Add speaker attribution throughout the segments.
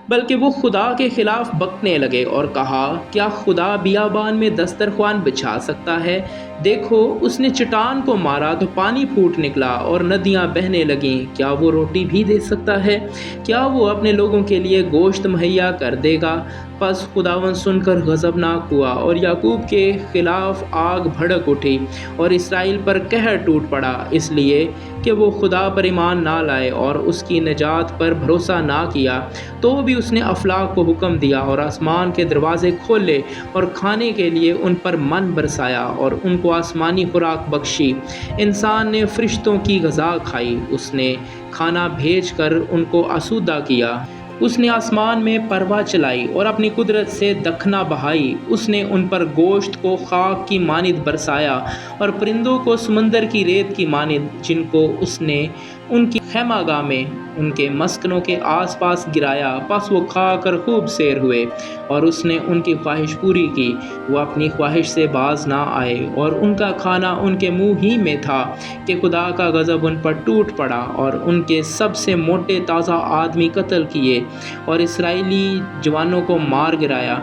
Speaker 1: بلکہ وہ خدا کے خلاف بکنے لگے اور کہا، کیا خدا بیابان میں دسترخوان بچھا سکتا ہے؟ دیکھو، اس نے چٹان کو مارا تو پانی پھوٹ نکلا اور ندیاں بہنے لگیں۔ کیا وہ روٹی بھی دے سکتا ہے؟ کیا وہ اپنے لوگوں کے لیے گوشت مہیا کر دے گا؟ پس خداوند سن کر غضبناک ہوا اور یعقوب کے خلاف آگ بھڑک اٹھی اور اسرائیل پر قہر ٹوٹ پڑا، اس لیے کہ وہ خدا پر ایمان نہ لائے اور اس کی نجات پر بھروسہ نہ کیا۔ تو بھی اس نے افلاک کو حکم دیا اور آسمان کے دروازے کھولے اور کھانے کے لیے ان پر من برسایا اور ان کو آسمانی خوراک بخشی۔ انسان نے فرشتوں کی غذا کھائی، اس نے کھانا بھیج کر ان کو آسودہ کیا۔ اس نے آسمان میں پرواہ چلائی اور اپنی قدرت سے دکھنا بہائی۔ اس نے ان پر گوشت کو خاک کی مانند برسایا اور پرندوں کو سمندر کی ریت کی مانند، جن کو اس نے ان کی خیمہ گاہ میں ان کے مسکنوں کے آس پاس گرایا۔ پس وہ کھا کر خوب سیر ہوئے اور اس نے ان کی خواہش پوری کی۔ وہ اپنی خواہش سے باز نہ آئے اور ان کا کھانا ان کے منہ ہی میں تھا کہ خدا کا غضب ان پر ٹوٹ پڑا اور ان کے سب سے موٹے تازہ آدمی قتل کیے اور اسرائیلی جوانوں کو مار گرایا۔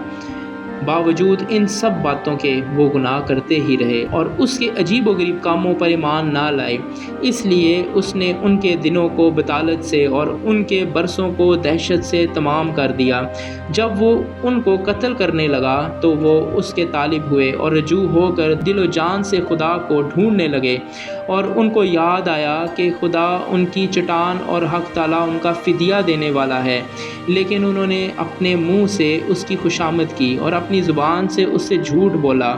Speaker 1: باوجود ان سب باتوں کے وہ گناہ کرتے ہی رہے اور اس کے عجیب و غریب کاموں پر ایمان نہ لائے۔ اس لیے اس نے ان کے دنوں کو بطالت سے اور ان کے برسوں کو دہشت سے تمام کر دیا۔ جب وہ ان کو قتل کرنے لگا تو وہ اس کے طالب ہوئے اور رجوع ہو کر دل و جان سے خدا کو ڈھونڈنے لگے، اور ان کو یاد آیا کہ خدا ان کی چٹان اور حق تعالیٰ ان کا فدیہ دینے والا ہے، لیکن انہوں نے اپنے منہ سے اس کی خوشامد کی اور اپنی زبان سے اس سے جھوٹ بولا،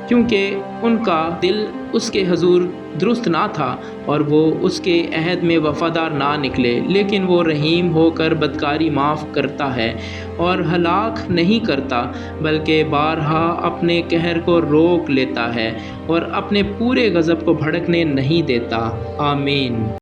Speaker 1: کیونکہ ان کا دل اس کے حضور درست نہ تھا اور وہ اس کے عہد میں وفادار نہ نکلے۔ لیکن وہ رحیم ہو کر بدکاری معاف کرتا ہے اور ہلاک نہیں کرتا، بلکہ بارہا اپنے قہر کو روک لیتا ہے اور اپنے پورے غضب کو بھڑکنے نہیں دیتا۔ آمین۔